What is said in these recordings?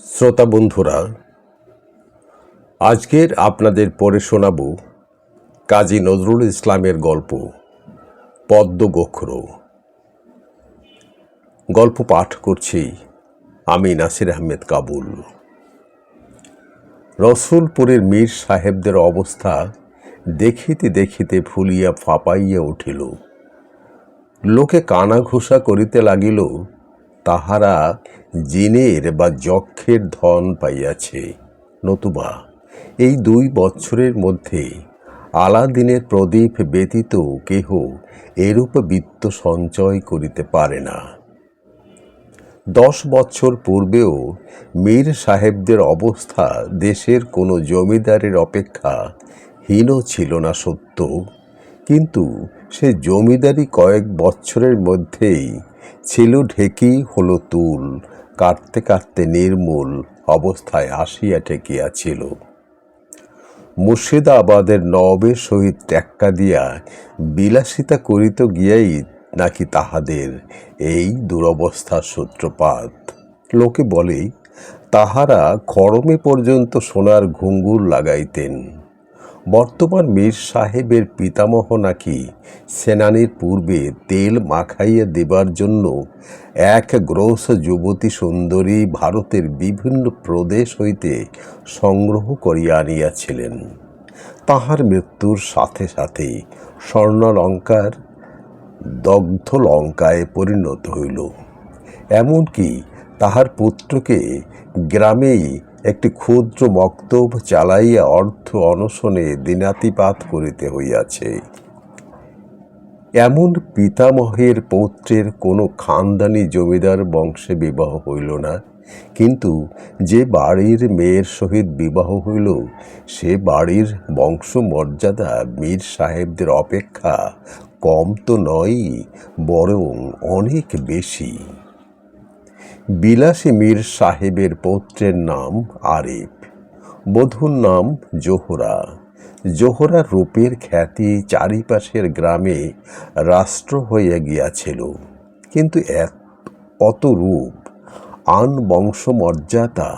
শ্রোতা বন্ধুরা, আজকের আপনাদের পড়ে শোনাব কাজী নজরুল ইসলামের গল্প পদ্মগোখরো। গল্প পাঠ করছি আমি নাসির আহমেদ কাবুল। রসুলপুরের মীর সাহেবদের অবস্থা দেখিতে দেখিতে ফুলিয়া ফাঁপাইয়া উঠিল। লোকে কানাঘুষা করিতে লাগিল, তাহারা জিনের বা যক্ষের ধন পাইয়াছে, নতুবা এই 2 বৎসরের মধ্যে আলাদিনের প্রদীপ ব্যতীত কেহ এরূপ বিত্ত সঞ্চয় করিতে পারে না। 10 বৎসর পূর্বেও মীর সাহেবদের অবস্থা দেশের কোনো জমিদারের অপেক্ষা হীন ছিল না সত্য, কিন্তু সে জমিদারি কয়েক বৎসরের মধ্যেই ছিল ঢেকি হলো তুল, কাটতে কাটতে নির্মূল অবস্থায় আসিয়া ঠেকিয়াছিল। মুর্শিদাবাদের নবাবের সহিত টেক্কা দিয়া বিলাসিতা করিতে গিয়াই নাকি তাহাদের এই দুরবস্থার সূত্রপাত। লোকে বলে, তাহারা খড়মে পর্যন্ত সোনার ঘুঙ্গুর লাগাইতেন। বর্তমান মীর সাহেবের পিতামহ নাকি সেনানির পূর্বে তেল মাখাইয়া দেবার জন্য এক গ্রোস যুবতী সুন্দরী ভারতের বিভিন্ন প্রদেশ হইতে সংগ্রহ করিয়া আনিয়াছিলেন। তাহার মৃত্যুর সাথে সাথে স্বর্ণলঙ্কার দগ্ধ লঙ্কায় পরিণত হইল। এমনকি তাহার পুত্রকে গ্রামেই একটি ক্ষুদ্র মক্তব চালাইয়া অর্থ অনশনে দিনাতিপাত করিতে হইয়াছে। এমন পিতামহের পৌত্রের কোনো খানদানি জমিদার বংশে বিবাহ হইল না, কিন্তু যে বাড়ির মেয়ের সহিত বিবাহ হইল সে বাড়ির বংশমর্যাদা মীর সাহেবদের অপেক্ষা কম তো নয়ই, বরং অনেক বেশি। বিলাসী মীর সাহেবের পৌত্রের নাম আরিফ, বধূর নাম জোহরা। জোহরার রূপের খ্যাতি চারিপাশের গ্রামে রাষ্ট্র হইয়া গিয়াছিল, কিন্তু অত রূপ আন বংশমর্যাদা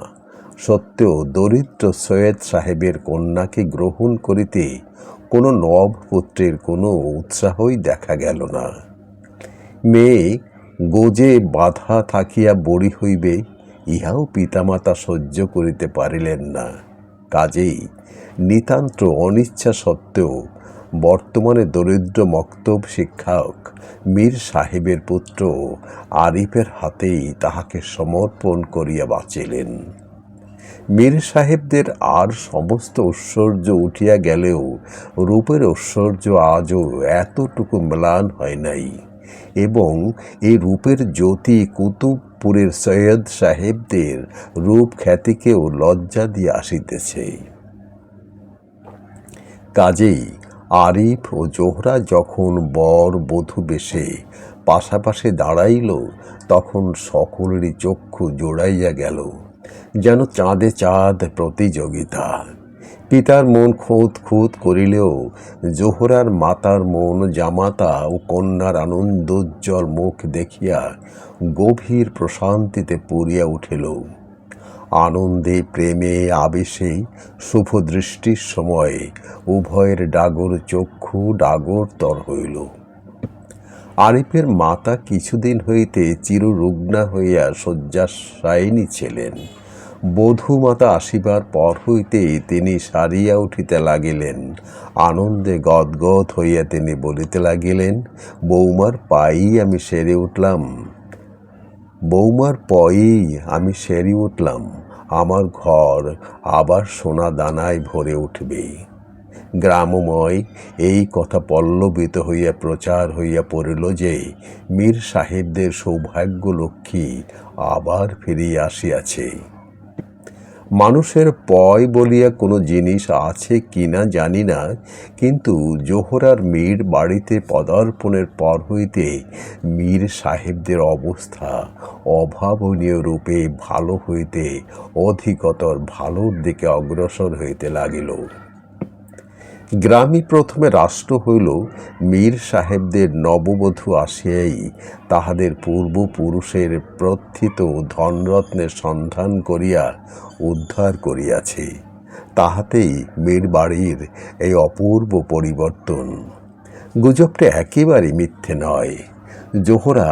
সত্ত্বেও দরিদ্র সৈয়দ সাহেবের কন্যাকে গ্রহণ করিতে কোনো নবপুত্রের কোনো উৎসাহই দেখা গেল না। মেয়ে গোজে বাধা থাকিয়া বড়ি হইবে, ইহাও পিতামাতা সহ্য করিতে পারিলেন না। কাজেই নিতান্ত অনিচ্ছা সত্ত্বেও বর্তমানে দরিদ্র মক্তব শিক্ষক মীর সাহেবের পুত্র আরিফের হাতেই তাহাকে সমর্পণ করিয়া বাঁচিলেন। মীর সাহেবদের আর সমস্ত ঐশ্বর্য উঠিয়া গেলেও রূপের ঐশ্বর্য আজও এতটুকু ম্লান হয় নাই, এবং এই রূপের জ্যোতি কুতুবপুরের সৈয়দ সাহেবদের রূপ খ্যাতিকেও লজ্জা দিয়ে আসিতেছে। কাজেই আরিফ ও জোহরা যখন বর বধূ বেশে পাশাপাশি দাঁড়াইল, তখন সকলেরই চক্ষু জোড়াইয়া গেল, যেন চাঁদে চাঁদ প্রতিযোগিতা। পিতার মন খুঁত খুঁত করিলেও জোহরার মাতার মন জামাতা ও কন্যার আনন্দোজ্জ্বল মুখ দেখিয়া গভীর প্রশান্তিতে পূরিয়া উঠিল। আনন্দে, প্রেমে, আবেশে, শুভদৃষ্টির সময়ে উভয়ের ডাগর চক্ষু ডাগরতর হইল। আরিফের মাতা কিছুদিন হইতে চিররুগ্না হইয়া শয্যাশায়িনী ছিলেন। বধূমাতা আসিবার পর হইতেই তিনি সারিয়া উঠিতে লাগিলেন। আনন্দে গদগদ হইয়া তিনি বলিতে লাগিলেন, বৌমার পায়েই আমি সেরে উঠলাম, বৌমার পায়েই আমি সেরে উঠলাম, আমার ঘর আবার সোনা দানায় ভরে উঠবে। গ্রামময় এই কথা পল্লবিত হইয়া প্রচার হইয়া পড়িল যে মীর সাহেবদের সৌভাগ্য লক্ষ্মী আবার ফিরিয়া আসিয়াছে। মানুষের পয় বলিয়া কোনো জিনিস আছে কিনা জানি না, কিন্তু জোহরার মীর বাড়িতে পদার্পণের পর হইতে মীর সাহেবদের অবস্থা অভাবনীয় রূপে ভালো হইতে অধিকতর ভালোর দিকে অগ্রসর হইতে লাগিল। গ্রামই প্রথমে রাষ্ট্র হইল, মীর সাহেবদের নববধূ আসিয়াই তাহাদের পূর্বপুরুষের প্রথিত ধনরত্নের সন্ধান করিয়া উদ্ধার করিয়াছে। তাহাতেই মীর বাড়ির এই অপূর্ব পরিবর্তন। গুজবটা একেবারে মিথ্যে নয়। জোহরা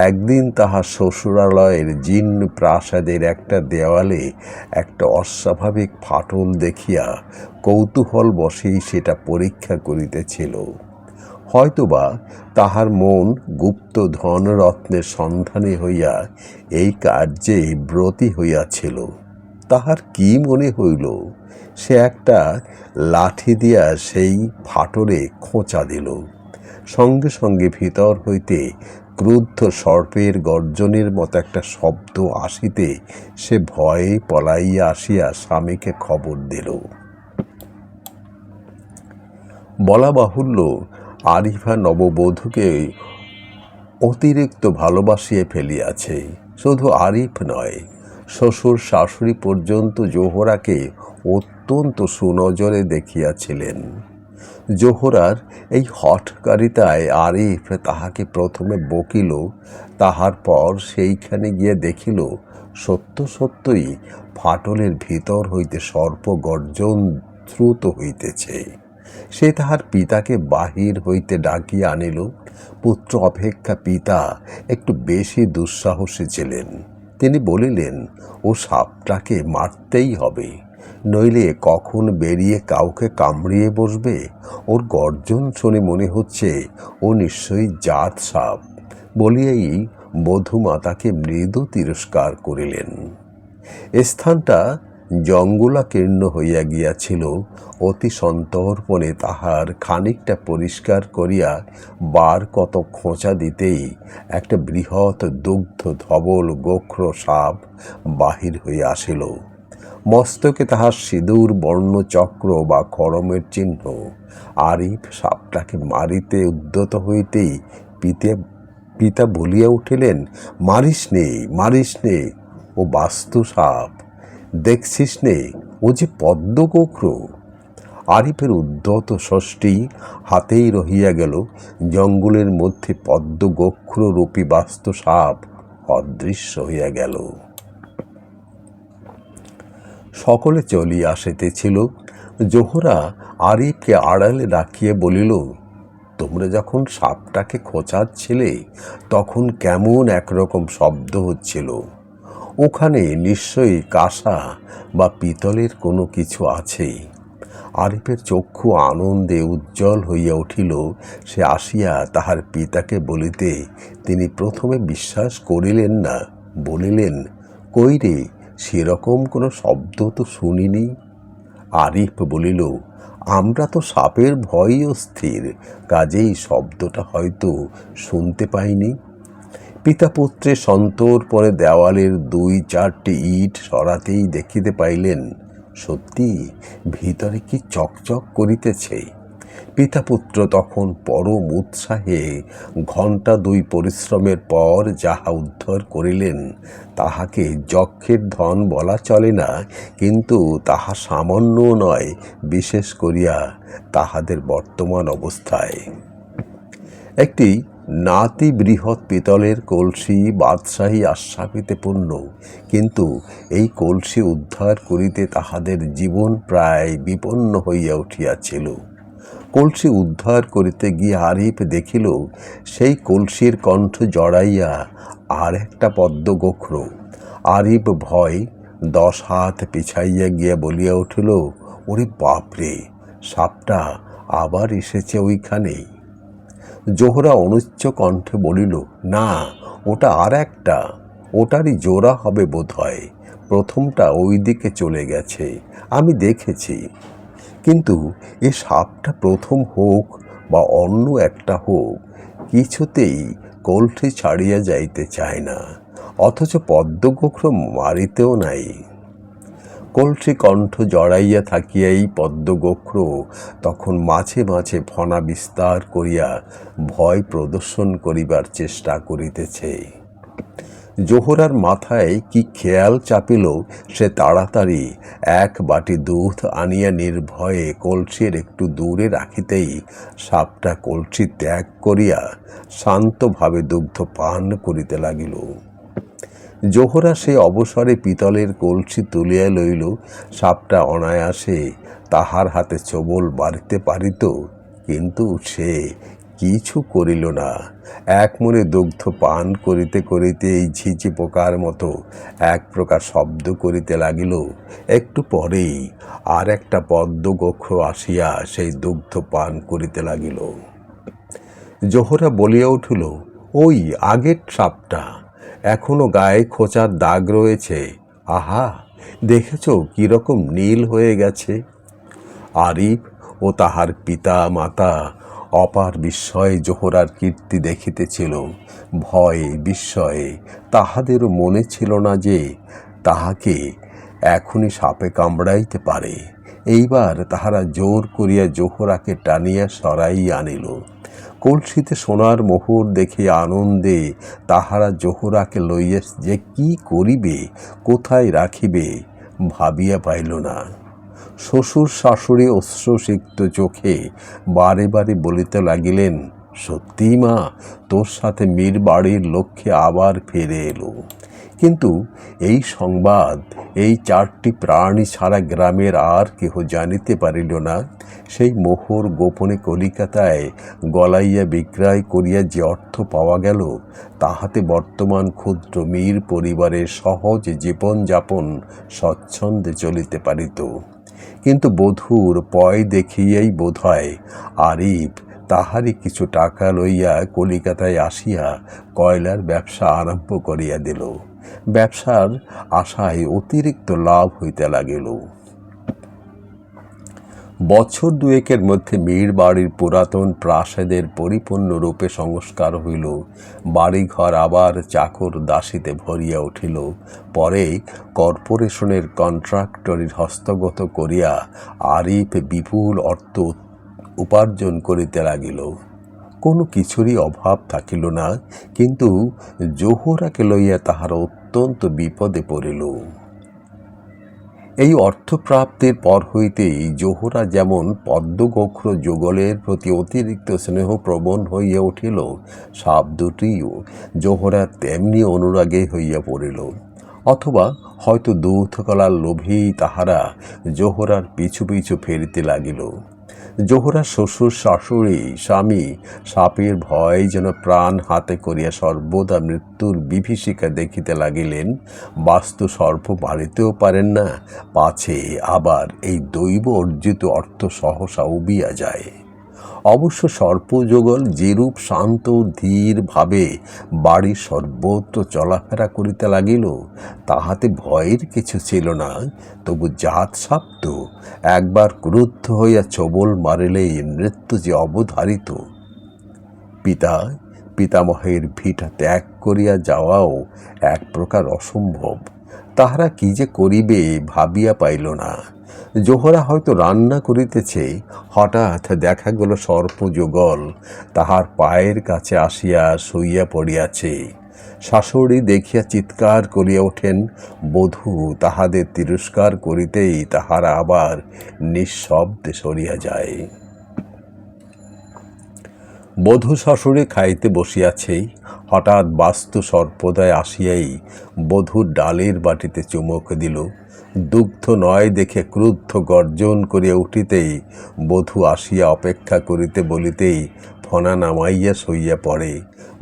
একদিন তাহার শ্বশুরালয়ের জীর্ণ প্রাসাদের একটা দেওয়ালে একটা অস্বাভাবিক ফাটল দেখিয়া কৌতূহল বশেই সেটা পরীক্ষা করিতেছিল। হয়তোবা তাহার মন গুপ্ত ধনরত্নের সন্ধানে হইয়া এই কার্যে ব্রতী হইয়াছিল। তাহার কি মনে হইল, সে একটা লাঠি দিয়া সেই ফাটলে খোঁচা দিল। সঙ্গে সঙ্গে ভিতর হইতে ক্রুদ্ধ সর্পের গর্জনের মতো একটা শব্দ আসিতে সে ভয়ে পলাইয়া আসিয়া স্বামীকে খবর দিল। বলা বাহুল্য, আরিফা নববধূকে অতিরিক্ত ভালোবাসিয়ে ফেলিয়াছে। শুধু আরিফ নয়, শ্বশুর শাশুড়ি পর্যন্ত জোহরাকে অত্যন্ত সুনজরে দেখিয়াছিলেন। জোহরার এই হঠকারিতায় আরিফ তাহাকে প্রথমে বকিল, তাহার পর সেইখানে গিয়ে দেখিল সত্য সত্যই ফাটলের ভিতর হইতে সর্প গর্জন দ্রুত হইতেছে। সে তাহার পিতাকে বাহির হইতে ডাকিয়া আনিল। পুত্র অপেক্ষা পিতা একটু বেশি দুঃসাহসী ছিলেন। তিনি বলিলেন, ও সাপটাকে মারতেই হবে, নইলে কখন বেরিয়ে কাউকে কামড়িয়ে বসবে। ওর গর্জন শুনে মনে হচ্ছে ও নিশ্চয়ই জাত সাপ। বলিয়াই বধূমাতাকে মৃদু তিরস্কার করিলেন। স্থানটা জঙ্গলাকীর্ণ হইয়া গিয়াছিল। অতি সন্তর্পণে তাহার খানিকটা পরিষ্কার করিয়া বার কত খোঁচা দিতেই একটা বৃহৎ দুগ্ধ ধবল গোখ্র সাপ বাহির হইয়া আসিল। মস্তকে তাহার সিঁদুর বর্ণচক্র বা খড়মের চিহ্ন। আরিফ সাপটাকে মারিতে উদ্যত হইতেই পিতা বলিয়া উঠিলেন, মারিস নে, মারিস নে, ও বাস্তু সাপ। দেখছিস নে, ও যে পদ্মগোখ্র। আরিফের উদ্ধত ষষ্ঠী হাতেই রহিয়া গেল। জঙ্গলের মধ্যে পদ্মগোখ্র রূপী বাস্তু সাপ অদৃশ্য হইয়া গেল। সকলে চলিয়া আসিতেছিল। জোহরা আরিফকে আড়ালে রাখিয়া বলিল, তোমরা যখন সাপটাকে খোঁচাচ্ছিলে তখন কেমন একরকম শব্দ হচ্ছিল। ওখানে নিশ্চয়ই কাঁসা বা পিতলের কোনো কিছু আছে। আরিফের চক্ষু আনন্দে উজ্জ্বল হইয়া উঠিল। সে আসিয়া তাহার পিতাকে বলিতে তিনি প্রথমে বিশ্বাস করিলেন না। বলিলেন, কই রে, সেরকম কোনো শব্দ তো শুনিনি। আরিফ বলিল, আমরা তো সাপের ভয়ই অস্থির, কাজেই শব্দটা হয়তো শুনতে পাইনি। পিতা পুত্রের সন্তর্পণে দেওয়ালের 2-4টি ইট সরাতেই দেখিতে পাইলেন, সত্যি ভিতরে কি চকচক করিতেছে। পিতা পুত্র তখন পরম উৎসাহে ঘণ্টা 2 পরিশ্রমের পর যাহা উদ্ধার করিলেন তাহাকে যক্ষের ধন বলা চলে না, কিন্তু তাহা সামান্য নয়, বিশেষ করিয়া তাহাদের বর্তমান অবস্থায়। একটি নাতি বৃহৎ পিতলের কলসি বাদশাহী আস্বাদিতে পূর্ণ, কিন্তু এই কলসি উদ্ধার করিতে তাহাদের জীবন প্রায় বিপন্ন হইয়া উঠিয়াছিল। কলসি উদ্ধার করিতে গিয়ে আরিফ দেখিল সেই কলসির কণ্ঠ জড়াইয়া আর একটা পদ্মগোখ্র। আরিফ ভয় 10 হাত পিছাইয়া গিয়া বলিয়া উঠিল, ওরে বাপরে, সাপটা আবার এসেছে ওইখানে। জোহরা অনুচ্চ কণ্ঠে বলিল, না, ওটা আর একটা, ওটারই জোড়া হবে বোধ হয়। প্রথমটা ওই দিকে চলে গেছে, আমি দেখেছি। কিন্তু এ সাপটা প্রথম হোক বা অন্য একটা হোক, কিছুতেই কলসি ছাড়িয়া যাইতে চায় না, অথচ পদ্মগোখ্র মারিতেও নাই। কলসি কণ্ঠ জড়াইয়া থাকিয়াই পদ্মগোখ্র তখন মাঝে মাঝে ফণা বিস্তার করিয়া ভয় প্রদর্শন করিবার চেষ্টা করিতেছে। জোহরার মাথায় কি খেয়াল চাপিল, সে তাড়াতাড়ি এক বাটি দুধ আনিয়া নির্ভয়ে কলসির একটু দূরে রাখিতেই সাপটা কলসি ত্যাগ করিয়া শান্তভাবে দুগ্ধ পান করিতে লাগিল। জোহরা সে অবসরে পিতলের কলসি তুলিয়া লইল। সাপটা অনায়াসে তাহার হাতে ছোবল বাড়িতে পারিত, কিন্তু সে কিছু করিল না। এক মনে দুগ্ধ পান করিতে করিতে এই ঝিঝি পোকার মতো এক প্রকার শব্দ করিতে লাগিল। একটু পরেই আর একটা পদ্মগোখ্র আসিয়া সেই দুগ্ধ পান করিতে লাগিল। জোহরা বলিয়া উঠিল, ওই আগের সাপটা, এখনো গায়ে খোঁচার দাগ রয়েছে। আহা, দেখেছ কিরকম নীল হয়ে গেছে। আরিফ ও তাহার পিতা মাতা অপার বিস্ময়ে জোহরার কীর্তি দেখিতেছিল। ভয়ে বিস্ময়ে তাহাদেরও মনে ছিল না যে তাহাকে এখনই সাপে কামড়াইতে পারে। এইবার তাহারা জোর করিয়া জোহরাকে টানিয়া সরাইয়া আনিল। কলসিতে সোনার মোহর দেখিয়া আনন্দে তাহারা জোহরাকে লইয়া যে কি করিবে, কোথায় রাখিবে, ভাবিয়া পাইল না। শ্বশুর শাশুড়ি অশ্রুসিক্ত চোখে বারে বারে বলিতে লাগিলেন, সত্যি মা, তোর সাথে মীর বাড়ির লক্ষ্যে আবার ফিরে এলো। কিন্তু এই সংবাদ এই চারটি প্রাণী ছাড়া গ্রামের আর কেহ জানিতে পারিল না। সেই মোহর গোপনে কলিকাতায় গলাইয়া বিক্রয় করিয়া যে অর্থ পাওয়া গেল, তাহাতে বর্তমান ক্ষুদ্র মীর পরিবারের সহজ জীবনযাপন স্বচ্ছন্দে চলিতে পারিত। কিন্তু বধূর পয় দেখিয়াই বোধহয় আরিফ তাহারই কিছু টাকা লইয়া কলিকাতায় আসিয়া কয়লার ব্যবসা আরম্ভ করিয়া দিল। ব্যবসার আশায় অতিরিক্ত লাভ হইতে লাগিল। বছর দুয়েকের মধ্যে মীর বাড়ির পুরাতন প্রাসাদের পরিপূর্ণরূপে সংস্কার হইল। বাড়িঘর আবার চাকর দাসীতে ভরিয়া উঠিল। পরে কর্পোরেশনের কন্ট্রাক্টরির হস্তগত করিয়া আরিফ বিপুল অর্থ উপার্জন করিতে লাগিল। কোনো কিছুরই অভাব থাকিল না, কিন্তু জোহরাকে লইয়া তাহারা অত্যন্ত বিপদে পড়িল। এই অর্থপ্রাপ্তির পর হইতেই জোহরা যেমন পদ্মগোখ্র যুগলের প্রতি অতিরিক্ত স্নেহপ্রবণ হইয়া উঠিল, সাপ দুটিও জোহরার তেমনি অনুরাগে হইয়া পড়িল। অথবা হয়তো দুধ কলার লোভেই তাহারা জোহরার পিছু পিছু ফিরিতে লাগিল। জোহরার শ্বশুর শাশুড়ি স্বামী সাপের ভয় যেন প্রাণ হাতে করিয়া সর্বদা মৃত্যুর বিভীষিকা দেখিতে লাগিলেন। বাস্তু সর্প বাড়িতেও পারেন না, পাছে আবার এই দৈব অর্জিত অর্থ সহসা উবিয়া যায়। অবশ্য সর্পযুগল যেরূপ শান্ত ধীর ভাবে বাড়ির সর্বত্র চলাফেরা করিতে লাগিল, তাহাতে ভয়ের কিছু ছিল না। তবু জাত সাপ তো একবার ক্রুদ্ধ হইয়া ছোবল মারিলেই মৃত্যু যে অবধারিত। পিতামহের ভিটা ত্যাগ করিয়া যাওয়াও এক প্রকার অসম্ভব। তাহারা কি যে করিবে ভাবিয়া পাইল না। জোহরা হয়তো রান্না করিতেছে, হঠাৎ দেখা গেল সর্পযুগল তাহার পায়ের কাছে আসিয়া শুইয়া পড়িয়াছে। শাশুড়ি দেখিয়া চিৎকার করিয়া ওঠেন। বধূ তাহাদের তিরস্কার করিতেই তাহারা আবার নিঃশব্দে সরিয়া যায়। বধূ শাশুড়ি খাইতে বসিয়াছে, হঠাৎ বাস্তু সর্পদয় আসিয়াই বধূর ডালের বাটিতে চুমুক দিল। দুগ্ধ নয় দেখে ক্রুদ্ধ গর্জন করিয়া উঠিতেই বধূ আসিয়া অপেক্ষা করিতে বলিতেই ফনা নামাইয়া শুইয়া পড়ে।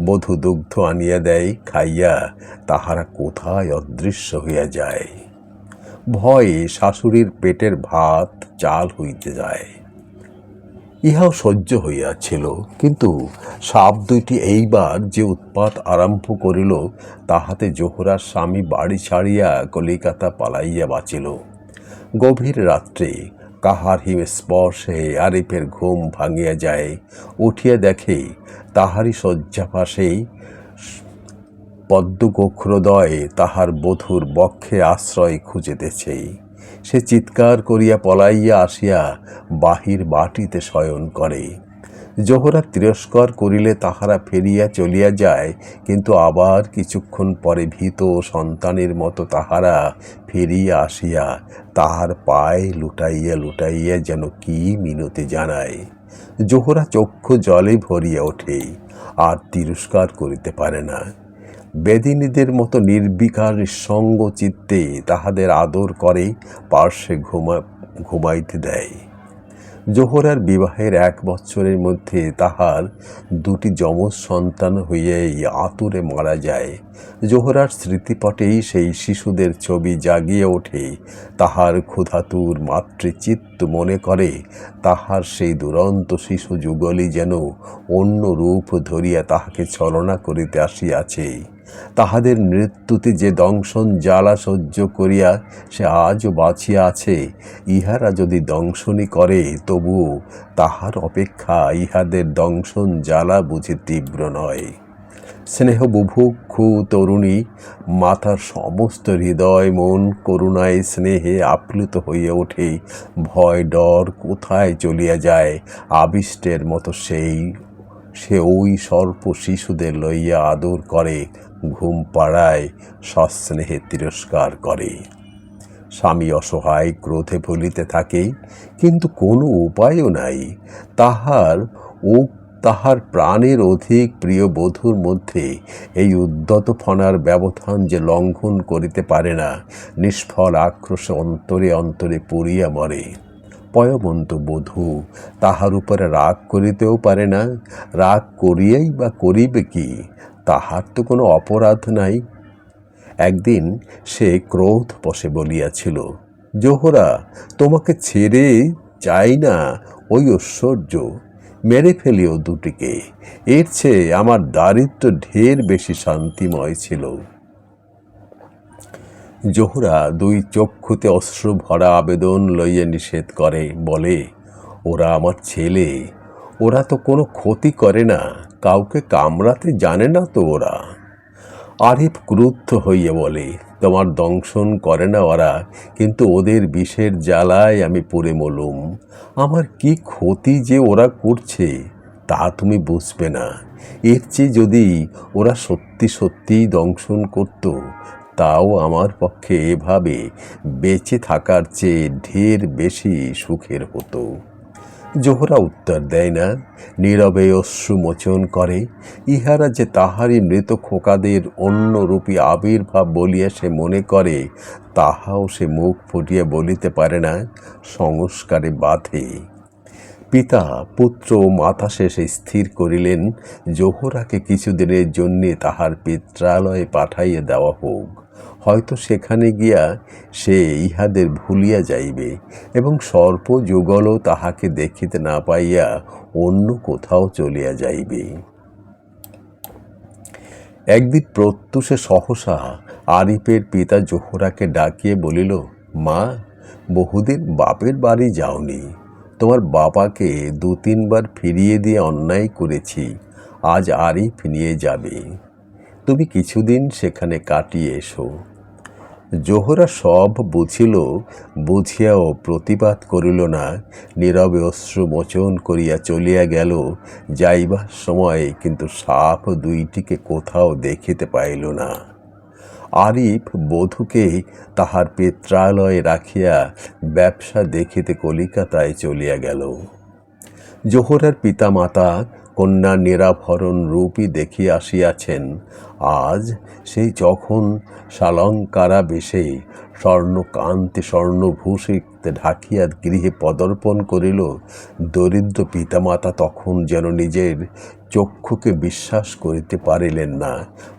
বধূ দুগ্ধ আনিয়া দেয়, খাইয়া তাহারা কোথায় অদৃশ্য হইয়া যায়। ভয়ে শাশুড়ির পেটের ভাত চাল হইতে যায়। ইহাও সহ্য হইয়াছিল, কিন্তু সাপ দুইটি এইবার যে উৎপাত আরম্ভ করিল, তাহাতে জোহরার স্বামী বাড়ি ছাড়িয়া কলিকাতা পালাইয়া বাঁচিল। গভীর রাত্রে কাহার হিমে স্পর্শে আরিফের ঘুম ভাঙিয়া যায়। উঠিয়া দেখে তাহারই শয্যা পাশেই পদ্মগোখ্রদ্বয় তাহার বধূর বক্ষে আশ্রয় খুঁজিতেছে। সে চিৎকার করিয়া পলাইয়া আসিয়া বাহির বাটিতে শয়ন করে। জোহরা তিরস্কার করিলে তাহারা ফিরিয়া চলিয়া যায়, কিন্তু আবার কিছুক্ষণ পরে ভীত সন্তানের মতো তাহারা ফিরিয়া আসিয়া তাহার পায়ে লুটাইয়া লুটাইয়া যেন কি মিনতি জানায়। জোহরা চক্ষু জলে ভরিয়া ওঠে, আর তিরস্কার করিতে পারে না। বেদিনীদের মতো নির্বিকার নিঃসঙ্গ চিত্তে তাহাদের আদর করে, পার্শ্বে ঘুমাইতে দেয়। জোহরার বিবাহের 1 বৎসরের মধ্যে তাহার 2টি যমজ সন্তান হইয়াই আতুরে মারা যায়। জোহরার স্মৃতিপটেই সেই শিশুদের ছবি জাগিয়া ওঠে। তাহার ক্ষুধাতুর মাতৃচিত্ত মনে করে তাহার সেই দুরন্ত শিশু যুগলই যেন অন্য রূপ ধরিয়া তাহাকে ছলনা করিতে আসিয়াছে। তাহাদের মৃত্যুতে যে দংশন জ্বালা সহ্য করিয়া সে আজও বাঁচিয়া আছে, ইহারা যদি দংশনই করে তবুও তাহার অপেক্ষা ইহাদের দংশন জ্বালা বুঝি তীব্র নয়। স্নেহ বুভুক্ষু তরুণী মাতার সমস্ত হৃদয় মন করুণায় স্নেহে আপ্লুত হইয়া ওঠে। ভয় ডর কোথায় চলিয়া যায়, আবিষ্টের মতো সে ওই সর্প শিশুদের লইয়া আদর করে, ঘুম পাড়ায়, সস্নেহে তিরস্কার করে। স্বামী অসহায় ক্রোধে বলিতে থাকে, কিন্তু কোনো উপায়ও নাই। তাহার প্রাণের অধিক প্রিয় বধূর মধ্যে এই উদ্যত ফণার ব্যবধান যে লঙ্ঘন করিতে পারে না, নিষ্ফল আক্রোশে অন্তরে অন্তরে পুড়িয়া মরে। পয়বন্ত বধূ তাহার উপরে রাগ করিতেও পারে না। রাগ করিয়াই বা করিবে কি? তাহার তো কোনো অপরাধ নাই। একদিন সে ক্রোধ বশে বলিয়াছিল, জোহরা, তোমাকে ছেড়ে চাই না ওই ঐশ্বর্য, মেরে ফেলিও দুটিকে। এর চেয়ে আমার দারিদ্র্য ঢের বেশি শান্তিময় ছিল। জোহরা 2 চক্ষুতে অশ্রু ভরা আবেদন লইয়া নিষেধ করে, বলে, ওরা আমার ছেলে, ওরা তো কোনো ক্ষতি করে না, কাউকে কামড়াতে জানে না তো ওরা। আরিফ ক্রুদ্ধ হইয়া বলে, তোমার দংশন করে না ওরা, কিন্তু ওদের বিষের জ্বালায় আমি পুড়ে মলুম। আমার কি ক্ষতি যে ওরা করছে তা তুমি বুঝবে না। এর চেয়ে যদি ওরা সত্যি সত্যিই দংশন করত, তাও আমার পক্ষে এভাবে বেঁচে থাকার চেয়ে ঢের বেশি সুখের হতো। জোহরা উত্তর দেয় না, নীরবে অশ্রুমোচন করে। ইহারা যে তাহারই মৃত খোকাদের অন্যরূপী আবির্ভাব বলিয়া সে মনে করে, তাহাও সে মুখ ফুটিয়া বলিতে পারে না, সংস্কারে বাধে। পিতা পুত্র ও মাতা শেষে স্থির করিলেন, জোহরাকে কিছুদিনের জন্যে তাহার পিত্রালয়ে পাঠাইয়া দেওয়া হোক। হয়তো সেখানে গিয়া সে ইহাদের ভুলিয়া যাইবে এবং সর্পযুগলও তাহাকে দেখিতে না পাইয়া অন্য কোথাও চলিয়া যাইবে। একদিন প্রত্যুষে সহসা আরিফের পিতা জোহরাকে ডাকিয়ে বলিল, মা, বহুদিন বাপের বাড়ি যাওনি। তোমার বাবাকে 2-3 বার ফিরিয়ে দিয়ে অন্যায় করেছি, আজ আরিফ নিয়ে যাবে, তুমি কিছুদিন সেখানে কাটিয়ে এসো। জোহরা সব বুঝিল, বুঝিয়াও প্রতিবাদ করিল না, নীরবে অশ্রুমোচন করিয়া চলিয়া গেল। যাইবার সময় কিন্তু সাপ 2টিকে কোথাও দেখিতে পাইল না। আরিফ বধূকে তাহার পিত্রালয়ে রাখিয়া ব্যবসা দেখিতে কলিকাতায় চলিয়া গেল। জোহরার পিতামাতা কন্যার নিরাভরণ রূপী দেখিয়া আসিয়াছেন। আজ সেই যখন শালঙ্কারা বেশে স্বর্ণকান্তি স্বর্ণভূষিতে ঢাকিয়া গৃহে পদার্পণ করিল, দরিদ্র পিতামাতা তখন যেন নিজের চক্ষুকে বিশ্বাস করিতে পারিলেন না।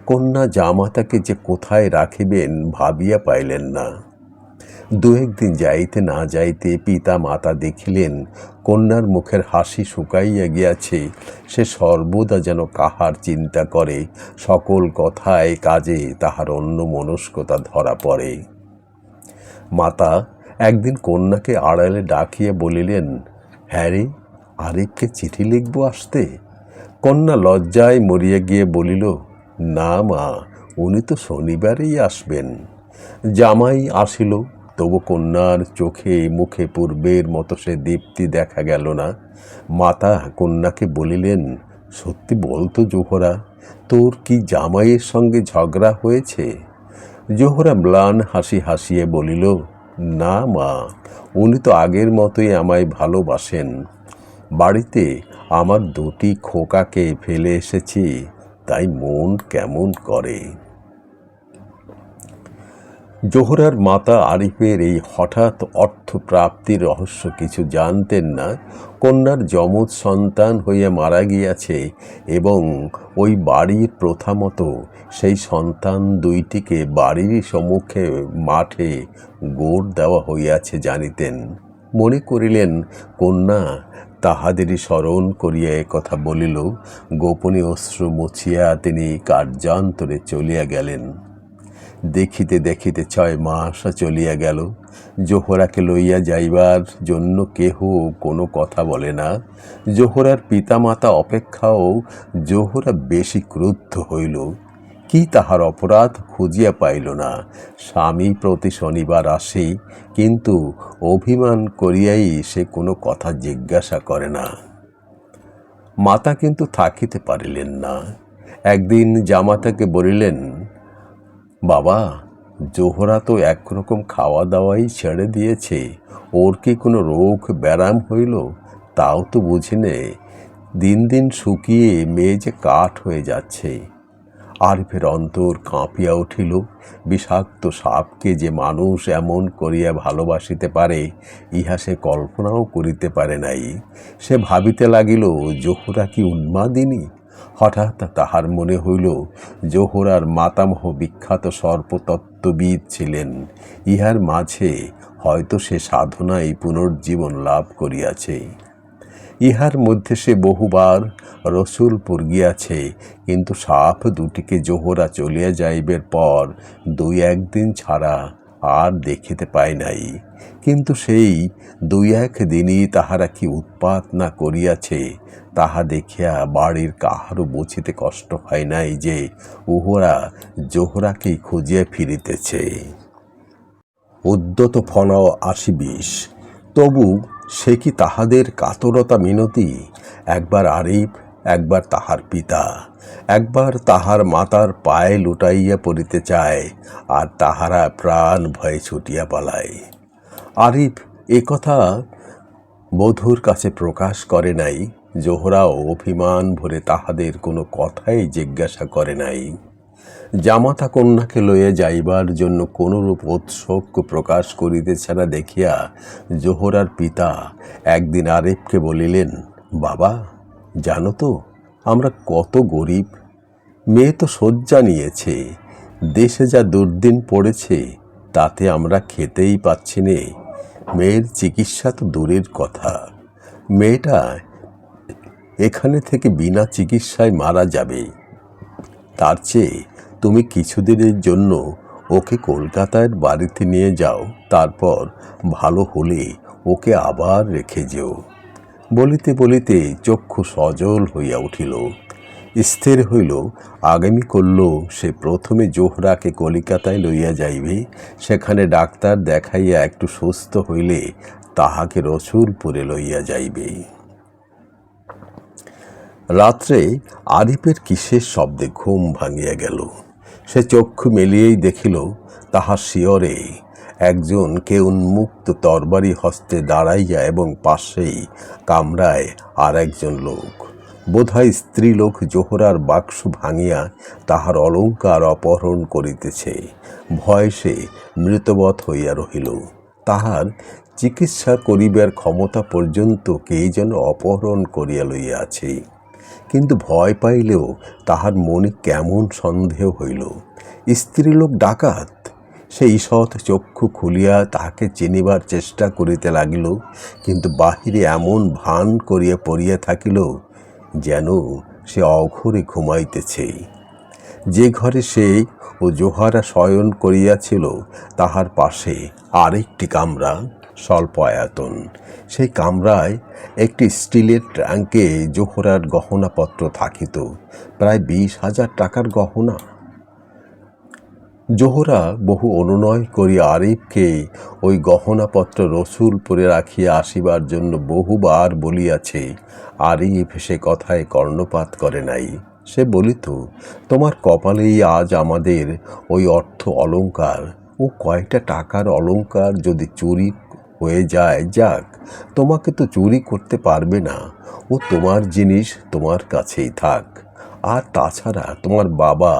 কন্যা জামাতাকে যে কোথায় রাখিবেন ভাবিয়া পাইলেন না। 2-1 দিন যাইতে না যাইতে পিতা মাতা দেখিলেন কন্যার মুখের হাসি শুকাইয়া গিয়াছে। সে সর্বদা যেন কাহার চিন্তা করে, সকল কথায় কাজে তাহার অন্যমনস্কতা ধরা পড়ে। মাতা একদিন কন্যাকে আড়ালে ডাকিয়া বলিলেন, হ্যাঁ রে, আরিফকে চিঠি লিখব আসতে। কন্যা লজ্জায় মরিয়া গিয়ে বলিল, না মা, উনি তো শনিবারেই আসবেন। জামাই আসিল, তবু কন্যার চোখে মুখে পূর্বের মতো সে দীপ্তি দেখা গেল না। মাতা কন্যাকে বলিলেন, সত্যি বলতো জোহরা, তোর কি জামাইয়ের সঙ্গে ঝগড়া হয়েছে? জোহরা ম্লান হাসি হাসিয়ে বলিল, না মা, উনি তো আগের মতোই আমায় ভালোবাসেন। বাড়িতে আমার দুটি খোকাকে ফেলে এসেছি, তাই মন কেমন করে। জোহরার মাতা আরিফের এই হঠাৎ অর্থপ্রাপ্তির রহস্য কিছু জানতেন না। কন্যার যমজ সন্তান হইয়া মারা গিয়াছে এবং ওই বাড়ির প্রথা মতো সেই সন্তান দুইটিকে বাড়িরই সম্মুখে মাঠে গোড় দেওয়া হইয়াছে জানিতেন। মনে করিলেন কন্যা তাহাদেরই স্মরণ করিয়া কথা বলিল। গোপনে অশ্রু মুছিয়া তিনি কার্যান্তরে চলিয়া গেলেন। দেখিতে দেখিতে 6 মাস চলিয়া গেল। জোহরাকে লইয়া যাইবার জন্য কেহ কোনো কথা বলে না। জোহরার পিতামাতা অপেক্ষাও জোহরা বেশি ক্রুদ্ধ হইল। কি তাহার অপরাধ খুঁজিয়া পাইল না। স্বামী প্রতি শনিবার আসে, কিন্তু অভিমান করিয়াই সে কোনো কথা জিজ্ঞাসা করে না। মাতা কিন্তু থাকিতে পারিলেন না। একদিন জামাতাকে বলিলেন, বাবা, জোহরা তো একরকম খাওয়া দাওয়াই ছেড়ে দিয়েছে, ওর কি কোনো রোগ ব্যারাম হইল? তাও তো বুঝি নে। দিন দিন শুকিয়ে মেয়ে যে কাঠ হয়ে যাচ্ছে। আরিফের অন্তর কাঁপিয়া উঠিল। বিষাক্ত সাপকে যে মানুষ এমন করিয়া ভালোবাসিতে পারে, ইহা সে কল্পনাও করিতে পারে নাই। সে ভাবিতে লাগিল, জোহরা কি উন্মাদিনী? হঠাৎ তাহার মনে হইল, জোহরার মাতামহ বিখ্যাত সর্পতত্ত্ববিদ ছিলেন। ইহার মাঝে হয়তো সে সাধনায় পুনর্জীবন লাভ করিয়াছে। ইহার মধ্যে সে বহুবার রসুলপুর গিয়াছে, কিন্তু সাপ দুটিকে জোহরা চলিয়া যাইবার পর 2-1 দিন ছাড়া আর দেখিতে পায় নাই। কিন্তু সেই 2-1 দিনই তাহারা কি উৎপাত না করিয়াছে, তাহা দেখিয়া বাড়ির কাহারও বুঝিতে কষ্ট হয় নাই যে উহরা জোহরাকেই খুঁজিয়া ফিরিতেছে। উদ্যত ফনাও 80-20। তবু সে কি তাহাদের কাতরতা মিনতি? একবার আরিফ, একবার তাহার পিতা, একবার তাহার মাতার পায়ে লুটাইয়া পড়িতে চায়, আর তাহারা প্রাণ ভয়ে ছুটিয়া পালায়। আরিফ একথা বধূর কাছে প্রকাশ করে নাই। জোহরাও অভিমান ভরে তাহাদের কোনো কথাই জিজ্ঞাসা করে নাই। জামাতা কন্যাকে লইয়া যাইবার জন্য কোনরূপ ঔৎসুক্য প্রকাশ করিতেছে না দেখিয়া জোহরার পিতা একদিন আরিফকে বলিলেন, বাবা, জানো তো আমরা কত গরিব। মেয়ে তো শয্যা নিয়েছে, দেশে যা দুর্দিন পড়েছে তাতে আমরা খেতেই পাচ্ছি নে। মেয়ের চিকিৎসা তো দূরের কথা, মেয়েটা এখানে থেকে বিনা চিকিৎসায় মারা যাবে। তার চেয়ে তুমি কিছুদিনের জন্য ওকে কলকাতার বাড়িতে নিয়ে যাও, তারপর ভালো হলে ওকে আবার রেখে যেও। বলিতে বলিতে চক্ষু সজল হইয়া উঠিল। স্থির হইল, আগামী করল সে প্রথমে জোহরাকে কলিকাতায় লইয়া যাইবে। সেখানে ডাক্তার দেখাইয়া একটু সুস্থ হইলে তাহাকে রসুলপুরে লইয়া যাইবে। রাত্রে আরিফের কিসের শব্দে ঘুম ভাঙিয়া গেল। সে চক্ষু মেলিয়েই দেখিল, তাহার শিয়রে একজন কে উন্মুক্ত তরবারি হস্তে দাঁড়াইয়া এবং পাশেই কামরায় আর একজন লোক, বোধহয় স্ত্রীলোক, জোহরার বাক্স ভাঙিয়া তাহার অলঙ্কার অপহরণ করিতেছে। ভয়ে সে মৃতবৎ হইয়া রহিল। তাহার চিকিৎসা করিবার ক্ষমতা পর্যন্ত কে যেন অপহরণ করিয়া লইয়াছে। কিন্তু ভয় পাইলেও তাহার মনে কেমন সন্দেহ হইল। স্ত্রীলোক ডাকাত। সে ঈষৎ চক্ষু খুলিয়া তাহাকে চিনিবার চেষ্টা করিতে লাগিল, কিন্তু বাহিরে এমন ভান করিয়া পড়িয়া থাকিল যেন সে অঘরে ঘুমাইতেছে। যে ঘরে সে ও জোহরা শয়ন করিয়াছিল তাহার পাশে আরেকটি কামরা, স্বল্প আয়তন। সেই কামরায় একটি স্টিলের ট্যাঙ্কে জোহরার গহনাপত্র থাকিত, প্রায় 20,000 টাকার গহনা। জোহরা বহু অনুনয় করি আরিফকে ওই গহনাপত্র রসুলপুরে রাখিয়া আসিবার জন্য বহুবার বলিয়াছে। আরিফ সে কথায় কর্ণপাত করে নাই। সে বলিত, তোমার কপালেই আজ আমাদের ওই অর্থ অলংকার। ও কয়টা টাকার অলংকার যদি চুরি হয়ে যায়, যাক, তোমাকে তো চুরি করতে পারবে না। ও তোমার জিনিস তোমার কাছেই থাক। আর তাছাড়া তোমার বাবা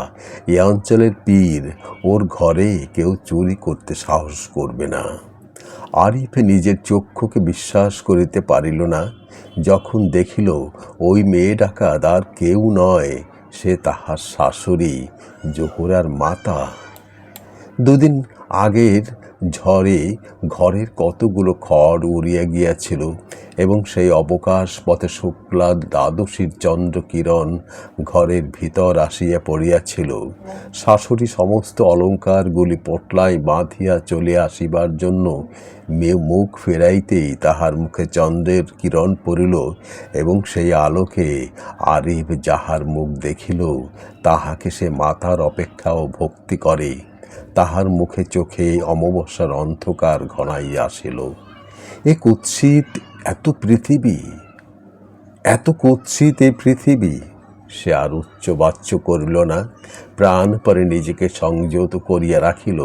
এ অঞ্চলের পীর, ওর ঘরে কেউ চুরি করতে সাহস করবে না। আরিফ নিজের চক্ষুকে বিশ্বাস করিতে পারিল না, যখন দেখিল ওই মেয়ে ডাকাত আর কেউ নয়, সে তাহার শাশুড়ি, জোহরার মাতা। দুদিন আগের ঝড়ে ঘরের কতগুলো খড় উড়িয়া গিয়াছিল এবং সেই অবকাশ পথে শুক্লা দ্বাদশীর চন্দ্রকিরণ ঘরের ভিতর আসিয়া পড়িয়াছিল। শাশুড়ি সমস্ত অলঙ্কারগুলি পোটলায় বাঁধিয়া চলে আসিবার জন্য মুখ ফেরাইতেই তাহার মুখে চন্দ্রের কিরণ পড়িল এবং সেই আলোকে আরিফ যাহার মুখ দেখিল, তাহাকে সে মাতার অপেক্ষাও ভক্তি করে। তাহার মুখে চোখে অমাবস্যার অন্ধকার ঘনাইয়া আসিল। এ কুৎসিত এত পৃথিবী, এত কুৎসিত এই পৃথিবী। সে আর উচ্চবাচ্য করিল না, প্রাণপরে নিজেকে সংযত করিয়া রাখিল।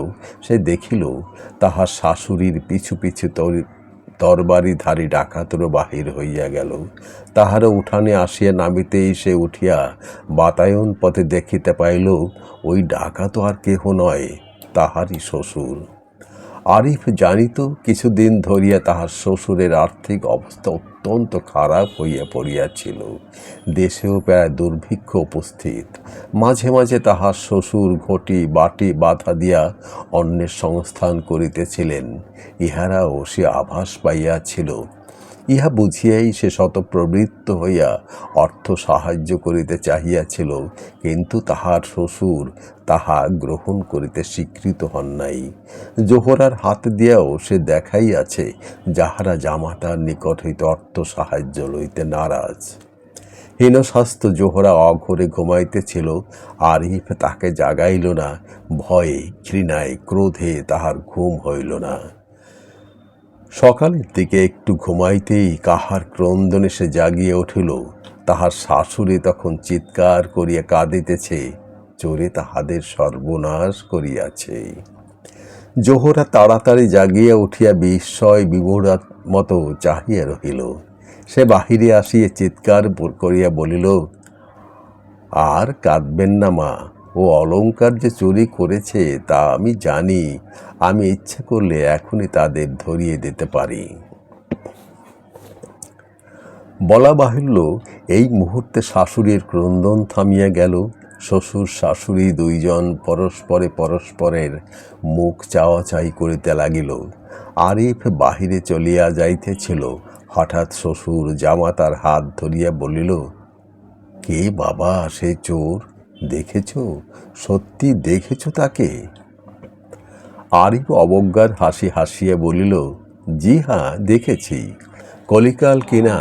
সে দেখিল তাহার শাশুড়ির পিছু পিছু তরবারিধারী ডাকাতরও বাহির হইয়া গেল। তাহারা উঠানে আসিয়া নামিতেই সে উঠিয়া বাতায়ন পথে দেখিতে পাইল ওই ডাকাত আর কেহ নয়, তাহারই শ্বশুর। আরিফ জানিত কিছুদিন ধরিয়া তাহার শ্বশুরের আর্থিক অবস্থা অত্যন্ত খারাপ হইয়া পড়িয়াছিল। দেশেও প্রায় দুর্ভিক্ষ উপস্থিত। মাঝে মাঝে তাহার শ্বশুর ঘটি বাটি বাধা দিয়া অন্যের সংস্থান করিতেছিলেন। ইহারাও সে আভাস পাইয়াছিল। ইহা বুঝিয়াই সে শতপ্রবৃত্ত হইয়া অর্থ সাহায্য করিতে চাহিয়াছিল, কিন্তু তাহার শ্বশুর তাহা গ্রহণ করিতে স্বীকৃত হন নাই। জোহরার হাত দিয়াও সে দেখাইয়াছে যাহারা জামাতার নিকট হইতে অর্থ সাহায্য লইতে নারাজ। হীনস্বাস্থ্য জোহরা অঘরে ঘুমাইতেছিল। আরিফ তাকে জাগাইল না। ভয়ে, ঘৃণায়, ক্রোধে তাহার ঘুম হইল না। সকালের দিকে একটু ঘুমাইতেই কাহার ক্রন্দনে সে জাগিয়া উঠিল। তাহার শাশুড়ি তখন চিৎকার করিয়া কাঁদিতেছে, চোরে তাহাদের সর্বনাশ করিয়াছে। জোহরা তাড়াতাড়ি জাগিয়া উঠিয়া বিস্ময় বিমূঢ়ার মতো চাহিয়া রহিল। সে বাহিরে আসিয়া চিৎকার করিয়া বলিল, আর কাঁদবেন না মা, ও অলংকার যে চুরি করেছে তা আমি জানি। আমি ইচ্ছা করলে এখনই তাদের ধরিয়ে দিতে পারি। বলা বাহুল্য, এই মুহূর্তে শাশুড়ির ক্রন্দন থামিয়া গেল। শ্বশুর শাশুড়ি দুইজন পরস্পরের মুখ চাওয়াচাই করিতে লাগিল। আরিফ বাহিরে চলিয়া যাইতেছিল। হঠাৎ শ্বশুর জামাতার হাত ধরিয়া বলিল, কে বাবা সে চোর? দেখেছ? সত্যি দেখেছ তাকে? আরিফ অবজ্ঞার হাসি হাসিয়া বলিল, জি হ্যাঁ, দেখেছি। কলিকাল কিনা,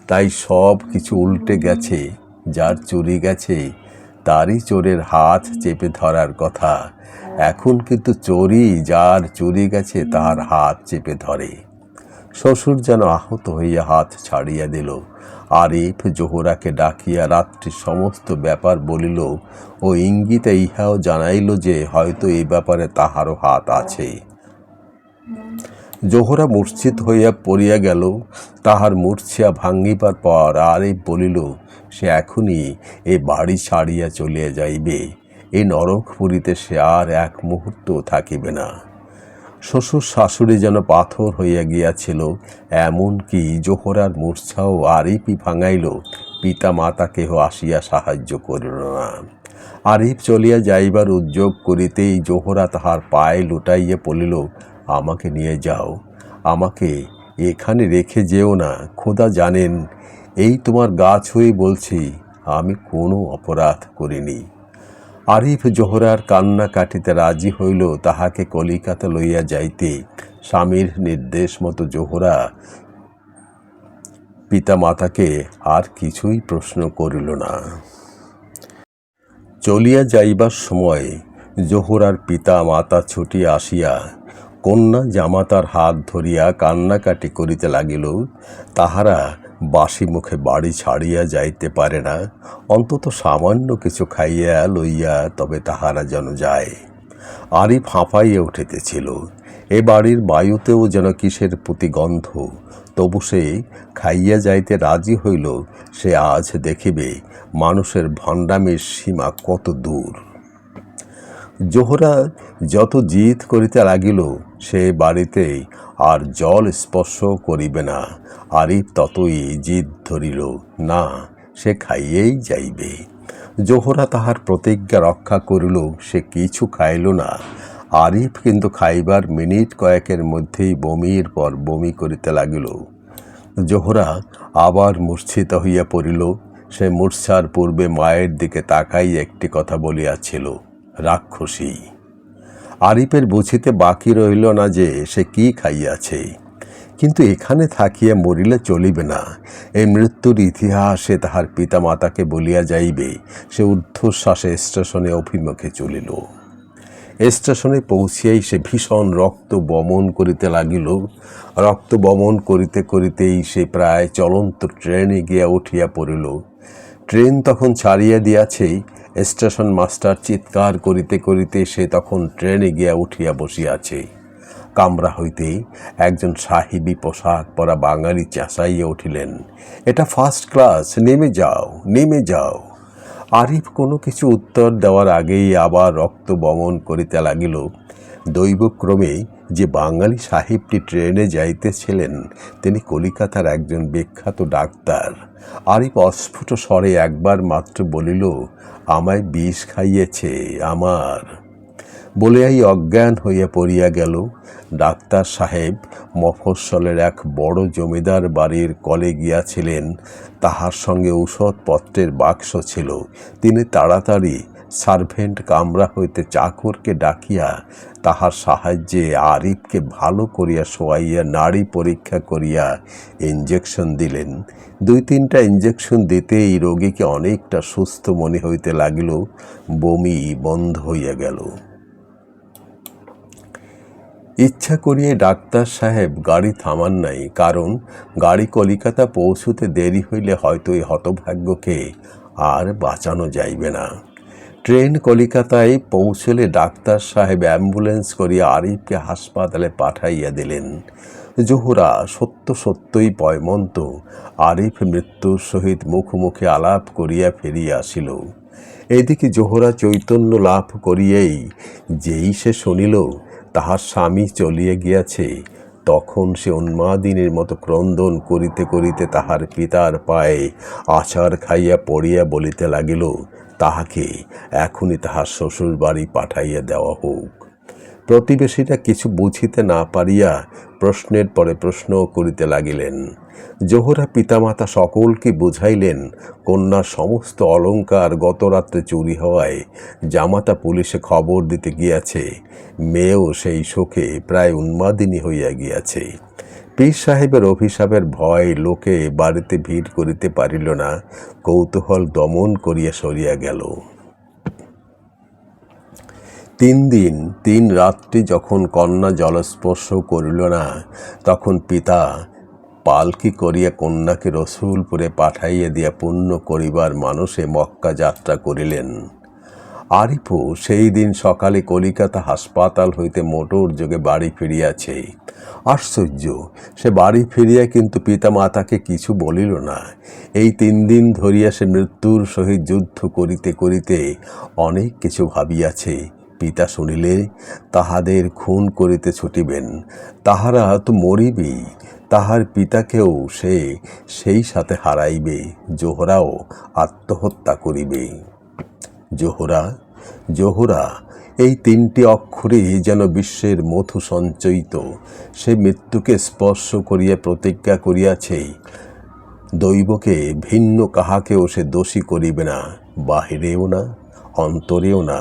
তাই সব কিছু উল্টে গেছে। যার চুরি গেছে তারই চোরের হাত চেপে ধরার কথা। এখন কিন্তু চোরই যার চুরি গেছে তার হাত চেপে ধরে। শ্বশুর যেন আহত হইয়া হাত ছাড়িয়া দিল। আরিফ জোহরাকে ডাকিয়া রাত্রির সমস্ত ব্যাপার বলিল ও ইঙ্গিতে ইহাও জানাইল যে হয়তো এই ব্যাপারে তাহারও হাত আছে। জোহরা মূর্ছিত হইয়া পড়িয়া গেল। তাহার মূর্ছিয়া ভাঙ্গিবার পর আরিফ বলিল, সে এখনই এ বাড়ি ছাড়িয়া চলিয়া যাইবে। এই নরকপুরীতে সে আর এক মুহূর্ত থাকিবে না। শ্বশুর শাশুড়ি যেন পাথর হইয়া গিয়াছিল। এমনকি জোহরার মূর্ছাও আরিফই ভাঙাইল। পিতা মাতা কেহ আসিয়া সাহায্য করিল না। আরিফ চলিয়া যাইবার উদ্যোগ করিতেই জোহরা তাহার পায়ে লুটাইয়া পড়িল, আমাকে নিয়ে যাও, আমাকে এখানে রেখে যেও না। খোদা জানেন, এই তোমার গা ছুঁয়ে বলছি, আমি কোনো অপরাধ করিনি। আরিফ জোহরার কান্না কাটিতে রাজি হইল তাহাকে কলিকাতা লইয়া যাইতে। স্বামীর নির্দেশ মতো জোহরা পিতা মাতাকে আর কিছুই প্রশ্ন করিল না। চলিয়া যাইবার সময় জোহরার পিতা মাতা ছুটিয়া আসিয়া কন্যা জামাতার হাত ধরিয়া কান্নাকাটি করিতে লাগিল। তাহারা বাসি মুখে বাড়ি ছাড়িয়া যাইতে পারে না, অন্তত সামান্য কিছু খাইয়া লইয়া তবে তাহারা যেন যায়। আরিফ হাঁপাইয়া উঠিতেছিল। এ বাড়ির বায়ুতেও যেন কিসের প্রতিগন্ধ, তবু সে খাইয়া যাইতে রাজি হইল। সে আজ দেখিবে মানুষের ভণ্ডামির সীমা কত দূর। জোহরা যত জিদ করিতে লাগিল সে বাড়িতেই আর জল স্পর্শ করিবে না, আরিফ ততই জিদ ধরিল, না, সে খাইয়েই যাইবে। জোহরা তাহার প্রতিজ্ঞা রক্ষা করিল, সে কিছু খাইল না। আরিফ কিন্তু খাইবার মিনিট কয়েকের মধ্যেই বমির পর বমি করিতে লাগিল। জোহরা আবার মূর্ছিত হইয়া পড়িল। সে মূর্ছার পূর্বে মায়ের দিকে তাকাই একটি কথা বলিয়াছিল, রাক্ষসী। আরিফের বুঝিতে বাকি রহিল না যে সে কি খাইয়াছে, কিন্তু এখানে থাকিয়া মরিলে চলিবে না। এই মৃত্যুর ইতিহাসে তাহার পিতা মাতাকে বলিয়া যাইবে। সে ঊর্ধ্বশ্বাসে স্টেশনে অভিমুখে চলিল। স্টেশনে পৌঁছিয়াই সে ভীষণ রক্ত বমন করিতে লাগিল। রক্ত বমন করিতে করিতেই সে প্রায় চলন্ত ট্রেনে গিয়া উঠিয়া পড়িল। ট্রেন তখন ছাড়িয়া দিয়াছে। স্টেশন মাস্টার চিৎকার করিতে করিতে সে তখন ট্রেনে গিয়া উঠিয়া বসিয়াছে। কামরা হইতে একজন সাহেবী পোশাক পরা বাঙালি চেঁচাইয়া উঠিলেন, এটা ফার্স্ট ক্লাস, নেমে যাও, নেমে যাও। আরিফ কোনো কিছু উত্তর দেওয়ার আগেই আবার রক্ত বমন করিতে লাগিল। দৈবক্রমে যে বাঙালি সাহেবটি ট্রেনে যাইতেছিলেন তিনি কলিকাতার একজন বিখ্যাত ডাক্তার। আরিফ অস্ফুট স্বরে একবার মাত্র বলিল, আমায় বিষ খাইয়েছে আমার, বলিয়াই অজ্ঞান হইয়া পড়িয়া গেল। ডাক্তার সাহেব মফস্বলের এক বড় জমিদার বাড়ির কলে গিয়াছিলেন। তাহার সঙ্গে ঔষধপত্রের বাক্স ছিল। তিনি তাড়াতাড়ি সার্ভেন্ট কামরা হইতে চাকরকে ডাকিয়া তাহার সাহায্যে আরিফকে ভালো করিয়া শোয়াইয়া নাড়ি পরীক্ষা করিয়া ইঞ্জেকশন দিলেন। 2-3টা ইঞ্জেকশন দিতেই রোগীকে অনেকটা সুস্থ মনে হইতে লাগিল। বমি বন্ধ হইয়া গেল। ইচ্ছা করিয়া ডাক্তার সাহেব গাড়ি থামান নাই, কারণ গাড়ি কলিকাতা পৌঁছুতে দেরি হইলে হয়তো এই হতভাগ্যকে আর বাঁচানো যাইবে না। ট্রেন কলিকাতায় পৌঁছলে ডাক্তার সাহেব অ্যাম্বুলেন্স করিয়া আরিফকে হাসপাতালে পাঠাইয়া দিলেন। জোহরা সত্য সত্যই পয়মন্ত। আরিফ মৃত্যুর সহিত মুখোমুখি আলাপ করিয়া ফিরিয়া আসিল। এদিকে জোহরা চৈতন্য লাভ করিয়াই যেই সে শুনিল তাহার স্বামী চলিয়া গিয়াছে, তখন সে উন্মাদিনীর মতো ক্রন্দন করিতে করিতে তাহার পিতার পায়ে আছাড় খাইয়া পড়িয়া বলিতে লাগিল, তাহাকে এখনই তাহার শ্বশুর বাড়ি পাঠাইয়া দেওয়া হোক। প্রতিবেশীরা কিছু বুঝিতে না পারিয়া প্রশ্নের পরে প্রশ্ন করিতে লাগিলেন। জোহরা পিতামাতা সকলকে বুঝাইলেন কন্যার সমস্ত অলঙ্কার গত রাত্রে চুরি হওয়ায় জামাতা পুলিশে খবর দিতে গিয়াছে। মেয়েও সেই শোকে প্রায় উন্মাদিনী হইয়া গিয়াছে। পীর সাহেবের অভিশাপের ভয় লোকে বাড়িতে ভিড় করিতে পারিল না। কৌতূহল দমন করিয়া সরিয়া গেল। 3 দিন 3 রাত্রি যখন কন্যা জলস্পর্শ করিল না, তখন পিতা পালকি করিয়া কন্যাকে রসুলপুরে পাঠাইয়া দিয়া পুণ্য করিবার মানুষে মক্কা যাত্রা করিলেন। আরিফও সেই দিন সকালে কলিকাতা হাসপাতাল হইতে মোটর যোগে বাড়ি ফিরিয়াছে। আশ্চর্য, সে বাড়ি ফিরিয়া কিন্তু পিতামাতাকে কিছু বলিল না। এই 3 দিন ধরিয়া সে মৃত্যুর সহিত যুদ্ধ করিতে করিতে অনেক কিছু ভাবিয়াছে। পিতা শুনিলে তাহাদের খুন করিতে ছুটিবেন। তাহারা তো মরিবেই, তাহার পিতাকেও সে সেই সাথে হারাইবে। জোহরাও আত্মহত্যা করিবে। জোহরা, জোহরা, এই 3টি অক্ষরে যেন বিশ্বের মধু সঞ্চয়িত। সে মৃত্যুকে স্পর্শ করিয়া প্রতিজ্ঞা করিয়াছে, দৈবকে ভিন্ন কাহাকেও সে দোষী করিবে না, বাহিরেও না, অন্তরেও না।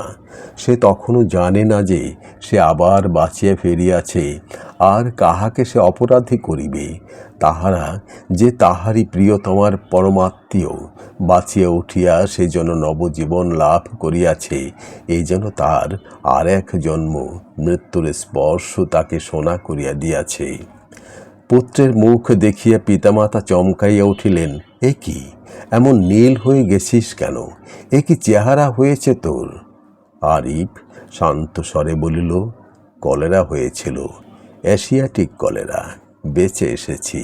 সে তখনও জানে না যে সে আবার বাঁচিয়া ফিরিয়াছে, আর কাহাকে সে অপরাধী করিবে। তাহারা যে তাহারই প্রিয়তমার পরমাত্মীয়, বাঁচিয়া উঠিয়া সে যেন নবজীবন লাভ করিয়াছে, এই যেন তার আর এক জন্ম। মৃত্যুর স্পর্শ তাকে সোনা করিয়া দিয়াছে। পুত্রের মুখ দেখিয়া পিতামাতা চমকাইয়া উঠিলেন। এ কি, এমন নীল হয়ে গেছিস কেন? এ কি চেহারা হয়েছে তোর? আরিফ শান্ত স্বরে বলিল, কলেরা হয়েছিল, এশিয়াটিক কলেরা। বেঁচে এসেছি,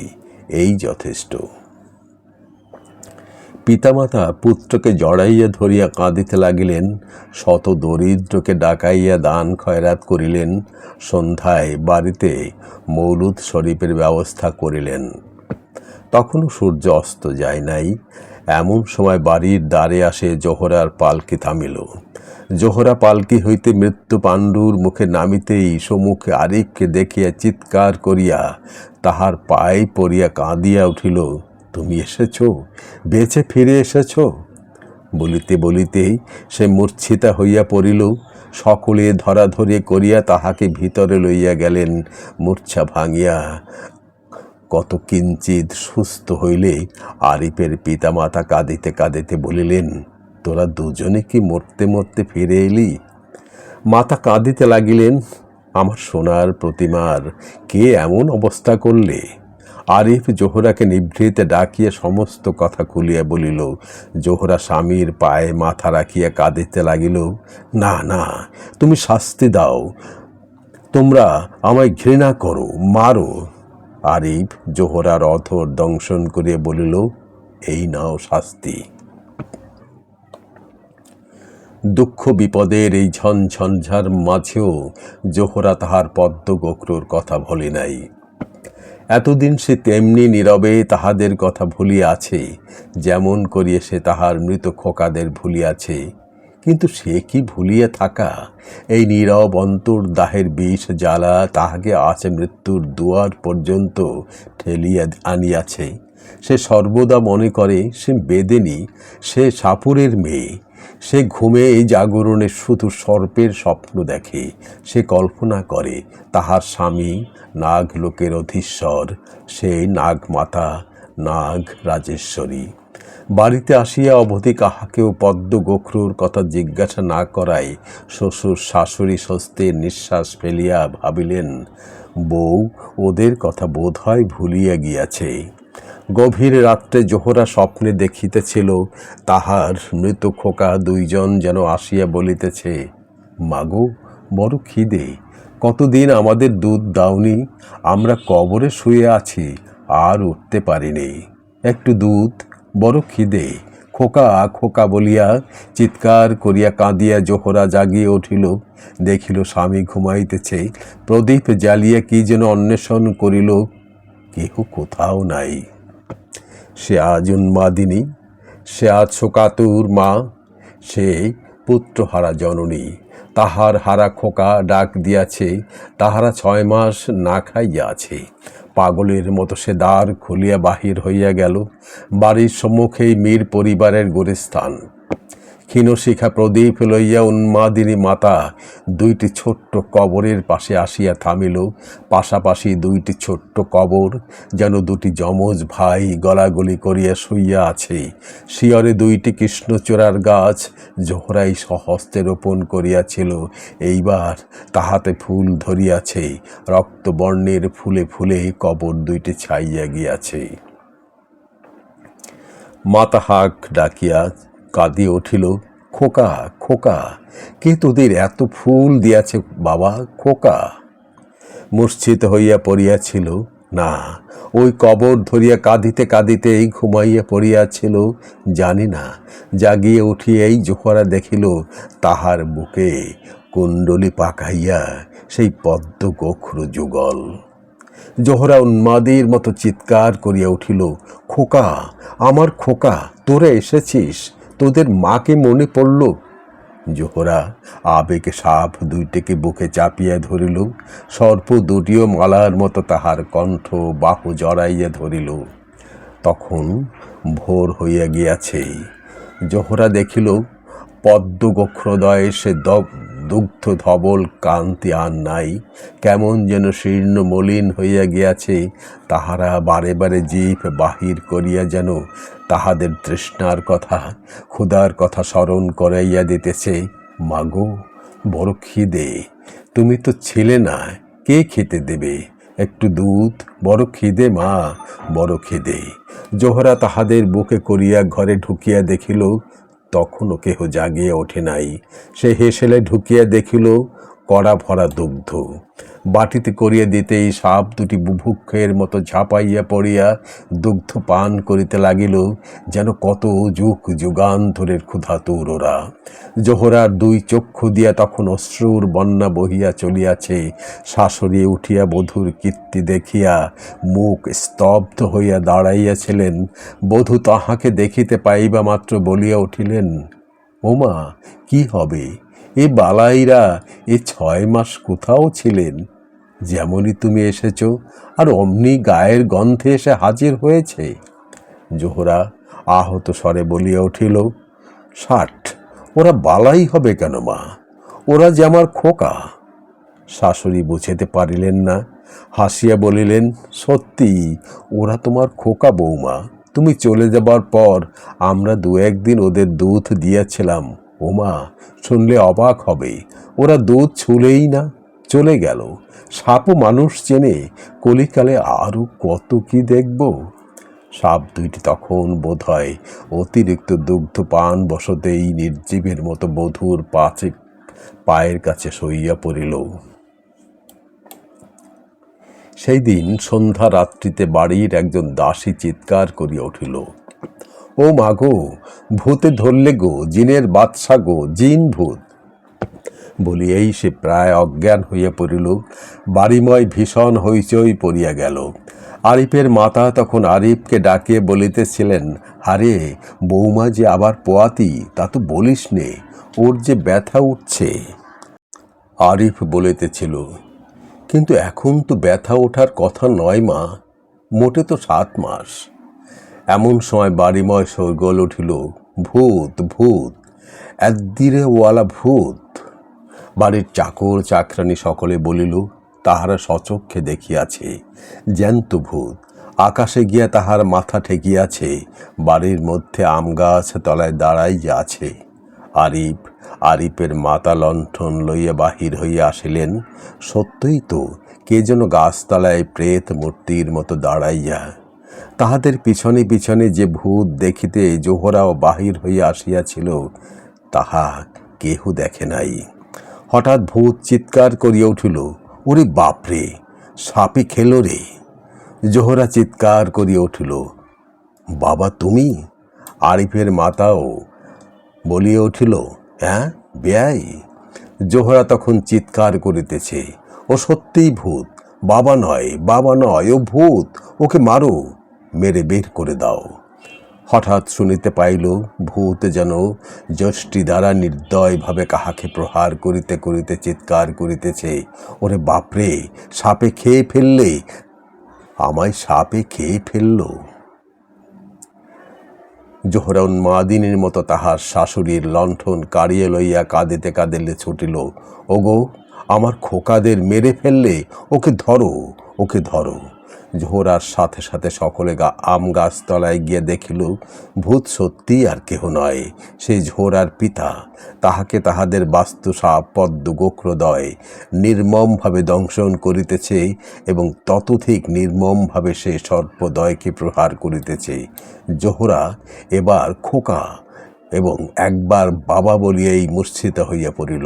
এই যথেষ্ট। পিতামাতা পুত্রকে জড়াইয়া ধরিয়া কাঁদিতে লাগিলেন। শত দরিদ্রকে ডাকাইয়া দান খয়রাত করিলেন। সন্ধ্যায় বাড়িতে মৌলুদ শরীফের ব্যবস্থা করিলেন। তখনও সূর্য অস্ত যায় নাই। এমন সময় বাড়ির দ্বারে আসে জোহরার পালকি থামিল। জোহরা পালকি হইতে মৃত্যু পাণ্ডুর মুখে নামিতেই সম্মুখে আরিফকে দেখিয়া চিৎকার করিয়া তাহার পায়ে পড়িয়া কাঁদিয়া উঠিল। তুমি এসেছ, বেঁচে ফিরে এসেছ। বলিতে বলিতেই সে মূর্ছিতা হইয়া পড়িল। সকলে ধরাধরি করিয়া তাহাকে ভিতরে লইয়া গেলেন। মূর্ছা ভাঙিয়া কত কিঞ্চিত সুস্থ হইলে আরিফের পিতামাতা কাঁদিতে কাঁদিতে বলিলেন, তোরা দুজনে কি মরতে মরতে ফিরে এলি? মাতা কাঁদিতে লাগিলেন, আমার সোনার প্রতিমার কে এমন অবস্থা করলে? আরিফ জোহরাকে নিভৃতে ডাকিয়া সমস্ত কথা খুলিয়া বলিল। জোহরা স্বামীর পায়ে মাথা রাখিয়া কাঁদিতে লাগিল। না না, তুমি শাস্তি দাও, তোমরা আমায় ঘৃণা করো, মারো। আরিফ জোহরার অধর দংশন করিয়া বলিল, এই নাও শাস্তি। দুঃখ বিপদের এই ঝঞ্ঝঞ্ঝার মাঝেও জোহরা তাহার পদ্ম গোখরুর কথা ভুলে নাই। এতদিন সে তেমনি নীরবে তাহাদের কথা ভুলিয়াছে, যেমন করিয়া সে তাহার মৃত খোকাদের ভুলিয়াছে। কিন্তু সে কি ভুলিয়া থাকা? এই নীরব অন্তর্দাহের বিষ জ্বালা তাহাকে আজ মৃত্যুর দুয়ার পর্যন্ত ঠেলিয়া আনিয়াছে। সে সর্বদা মনে করে সে বেদেনী, সে সাপুরের মেয়ে। সে ঘুমে এই জাগরণে শুধু সর্পের স্বপ্ন দেখে। সে কল্পনা করে তাহার স্বামী নাগ লোকের অধীশ্বর, সে নাগমাতা, নাগ রাজেশ্বরী। বাড়িতে আসিয়া অবধি কাহাকেও পদ্ম গোখরুর কথা জিজ্ঞাসা না করায় শ্বশুর শাশুড়ি স্বস্তির নিঃশ্বাস ফেলিয়া ভাবিলেন, বউ ওদের কথা বোধ হয় ভুলিয়া গিয়াছে। গভীর রাত্রে জোহরা স্বপ্নে দেখিতেছিল তাহার মৃত খোকা দুইজন যেন আসিয়া বলিতেছে, মাগো বড় খিদে, কতদিন আমাদের দুধ দাওনি, আমরা কবরে শুয়ে আছি, আর উঠতে পারিনি, একটু দুধ, বড় খিদে। খোকা খোকা বলিয়া চিৎকার করিয়া কাঁদিয়া জোহরা জাগিয়া উঠিল। দেখিল স্বামী ঘুমাইতেছে। প্রদীপ জ্বালিয়া কি যেন অন্বেষণ করিল, কেহ কোথাও নাই। সে আজ উন্মাদিনী, সে আজ শোকাতুর মা, সে পুত্রহারা জননী। তাহার হারা খোকা ডাক দিয়াছে, তাহারা 6 মাস না খাইয়া আছে। পাগলের মতো সে দ্বার খুলিয়া বাহির হইয়া গেল। বাড়ির সম্মুখেই মীর পরিবারের গোরস্থান। ক্ষীণশিখা প্রদীপ লইয়া উন্মাদিনী মাতা 2টি ছোট্ট কবরের পাশে আসিয়া থামিল। পাশাপাশি 2টি ছোট্ট কবর, যেন 2টি যমজ ভাই গলাগলি করিয়া শুইয়া আছে। শিয়রে 2টি কৃষ্ণচূড়ার গাছ জোহরাই স্বহস্তে রোপণ করিয়াছিল, এইবার তাহাতে ফুল ধরিয়াছে। রক্তবর্ণের ফুলে ফুলে কবর 2টি ছাইয়া গিয়াছে। মাতা হাক ডাকিয়া কাঁদিয়া উঠিল, খোকা খোকা, কে তোদের এত ফুল দিয়াছে বাবা? খোকা মূর্ছিত হইয়া পড়িয়াছিল। না, ওই কবর ধরিয়া কাঁদিতে কাঁদিতেই ঘুমাইয়া পড়িয়াছিল। জানি না, জাগিয়া উঠিয়াই জোহরা দেখিল তাহার বুকে কুণ্ডলি পাকাইয়া সেই পদ্ম গোখরু যুগল। জোহরা উন্মাদের মতো চিৎকার করিয়া উঠিল, খোকা, আমার খোকা, তোরা এসেছিস, তোদের মাকে মনে পড়ল। জোহরা আবেগে সাপ 2টিকে বুকে চাপিয়া ধরিল। সর্প 2টিও মালার মতো তাহার কণ্ঠ বাহু জড়াইয়া ধরিল। তখন ভোর হইয়া গিয়াছে। জোহরা দেখিল পদ্ম গোখ্রদয়ে সে দুগ্ধ ধবল কান্তি আর নাই, কেমন যেন শীর্ণ মলিন হইয়া গিয়াছে। তাহারা বারে বারে জিভ বাহির করিয়া যেন তাহাদের তৃষ্ণার কথা, ক্ষুধার কথা স্মরণ করাইয়া দিতেছে। মাগো, বড় খিদে, তুমি তো ছিলে না, কে খেতে দেবে? একটু দুধ, বড় খিদে মা, বড় খিদে। জোহরা তাহাদের বুকে করিয়া ঘরে ঢুকিয়া দেখিল, তখনও কেহ জাগিয়া ওঠে নাই। সে হেসেলে ঢুকিয়া দেখিল কড়া ভরা দুগ্ধ। বাটিতে করিয়া দিতেই সাপ দুটি বুভুক্ষের মতো ঝাঁপাইয়া পড়িয়া দুগ্ধ পান করিতে লাগিল, যেন কত যুগ যুগান্তরের ক্ষুধাতুর ওরা। জোহরার দুই চক্ষু দিয়া তখন অশ্রুর বন্যা বহিয়া চলিয়াছে। শাশুড়ি উঠিয়া বধূর কীর্তি দেখিয়া মুখ স্তব্ধ হইয়া দাঁড়াইয়াছিলেন। বধূ তাহাকে দেখিতে পাইবা মাত্র বলিয়া উঠিলেন, ওমা, কি হবে? এ বালাইরা এ 6 মাস কোথাও ছিলেন? যেমনই তুমি এসেছ আর অমনি গায়ের গন্ধে এসে হাজির হয়েছে। জোহরা আহত স্বরে বলিয়া উঠিল, 60, ওরা বালাই হবে কেন মা? ওরা যে আমার খোকা। শাশুড়ি বুঝিতে পারিলেন না, হাসিয়া বলিলেন, সত্যি ওরা তোমার খোকা বৌমা। তুমি চলে যাবার পর আমরা 2-1 দিন ওদের দুধ দিয়েছিলাম। ওমা, শুনলে অবাক হবে, ওরা দুধ ছুলেই না, চলে গেল। সাপও মানুষ চেনে, কলিকালে আরও কত কি দেখব। সাপ দুইটি তখন বোধহয় অতিরিক্ত দুগ্ধ পান বশতেই নির্জীবের মতো বধূর পায়ের কাছে শইয়া পড়িল। সেই দিন সন্ধ্যা রাত্রিতে বাড়ির একজন দাসী চিৎকার করিয়া উঠিল, ও মাগো, ভূতে ধরলে গো, জিনের বাদশা গো, জিন ভূত। বলিয়াই সে প্রায় অজ্ঞান হইয়া পড়িল। বাড়িময় ভীষণ হইচই পড়িয়া গেল। আরিফের মাতা তখন আরিফকে ডাকিয়ে বলিতেছিলেন, আরে বৌমা যে আবার পোয়াতি, তা তো বলিস নে, ওর যে ব্যথা উঠছে। আরিফ বলিতেছিল, কিন্তু এখন তো ব্যথা ওঠার কথা নয় মা, মোটে তো 7 মাস। এমন সময় বাড়িময় শোরগোল উঠিল, ভূত ভূত, একদিরে ওয়ালা ভূত। বাড়ির চাকর চাকরানি সকলে বলিল, তাহারা সচক্ষে দেখিয়াছে জ্যান্ত ভূত। আকাশে গিয়া তাহার মাথা ঠেকিয়াছে, বাড়ির মধ্যে আম গাছ তলায় দাঁড়াইয়া আছে। আরিফের মাতা লণ্ঠন লইয়া বাহির হইয়া আসিলেন। সত্যই তো, কে যেন গাছতলায় প্রেত মূর্তির মতো দাঁড়াইয়া। তাহাদের পিছনে পিছনে যে ভূত দেখিতে জোহরাও বাহির হইয়া আসিয়াছিল, তাহা কেহ দেখে নাই। হঠাৎ ভূত চিৎকার করিয়া উঠিল, ওরে বাপরে, সাপে খেলো রে। জোহরা চিৎকার করিয়া উঠিল, বাবা তুমি? আরিফের মাতাও বলিয়া উঠিল, হ্যাঁ বেয়াই। জোহরা তখন চিৎকার করিতেছে, ও সত্যিই ভূত, বাবা নয়, বাবা নয়, ও ভূত, ওকে মারো, মেরে বের করে দাও। হঠাৎ শুনিতে পাইল ভূত যেন যষ্টি দ্বারা নির্দয়ভাবে কাহাকে প্রহার করিতে করিতে চিৎকার করিতেছে, ওরে বাপরে, সাপে খেয়ে ফেললে আমায়, সাপে খেয়ে ফেলল। জোহরা উন্মাদিনীর মতো তাহার শাশুড়ির লণ্ঠন কাড়িয়ে লইয়া কাঁদিতে কাঁদিলে ছুটিল, ওগো, আমার খোকাদের মেরে ফেললে, ওকে ধরো, ওকে ধরো। জোহরার সাথে সাথে সকলে আম গাছতলায় গিয়ে দেখিল, ভূত সত্যি আর কেহ নয়, সেই জোহরার পিতা। তাহাকে তাহাদের বাস্তু সাপ পদ্ম গোখ্রদয় নির্মমভাবে দংশন করিতেছে এবং ততোধিক নির্মমভাবে সে সর্পদয়কে প্রহার করিতেছে। জোহরা এবার খোকা এবং একবার বাবা বলিয়াই মূর্ছিত হইয়া পড়িল।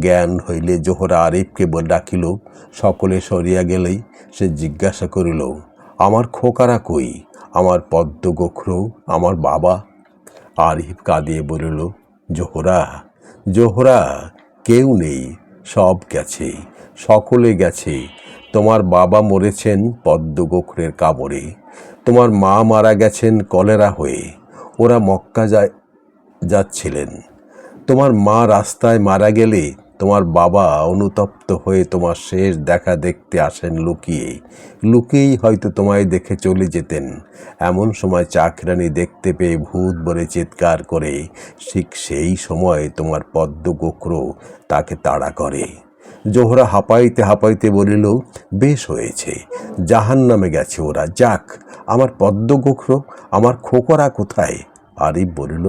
জ্ঞান হইলে জোহরা আরিফকে ডাকিল। সকলে সরিয়া গেলেই সে জিজ্ঞাসা করিল, আমার খোকারা কই? আমার পদ্ম গোখ্র, আমার বাবা? আরিফ কাঁদিয়ে বলিল, জোহরা, জোহরা, কেউ নেই, সব গেছে, সকলে গেছে। তোমার বাবা মরেছেন পদ্ম গোখ্রের কাবরে, তোমার মা মারা গেছেন কলেরা হয়ে, ওরা মক্কা যাচ্ছিলেন। তোমার মা রাস্তায় মারা গেলে তোমার বাবা অনুতপ্ত হয়ে তোমার শেষ দেখা দেখতে আসেন লুকিয়ে। লুকিয়েই হয়তো তোমায় দেখে চলে যেতেন। এমন সময় চাকরানী দেখতে পেয়ে ভূত বলে চিৎকার করে ঠিক সেই সময় তোমার পদ্মগোখরো তাকে তাড়া করে। জোহরা হাঁপাইতে হাঁপাইতে বলিল, বেশ হয়েছে, জাহান্নামে গেছে ওরা, যাক, আমার পদ্মগোখরো, আমার খোকরা কোথায়? আরিফ বলিল,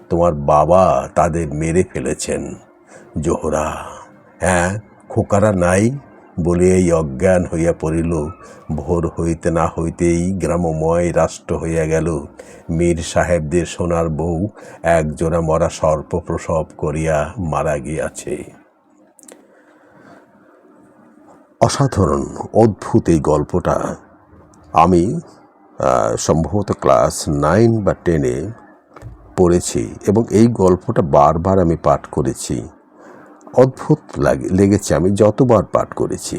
তোমার বাবা তাদের মেরে ফেলেছেন। জোহরা, হ্যাঁ, খোকারা নাই বলে এই অজ্ঞান হইয়া পড়িল। ভোর হইতে না হইতেই গ্রামময় রাষ্ট্র হইয়া গেল। মীর সাহেবদের সোনার বউ একজোড়া মরা সর্প প্রসব করিয়া মারা গিয়াছে। অসাধারণ অদ্ভুত এই গল্পটা আমি সম্ভবত ক্লাস 9 বা 10-এ পড়েছি এবং এই গল্পটা বারবার আমি পাঠ করেছি। অদ্ভুত লেগেছে আমি যতবার পাঠ করেছি।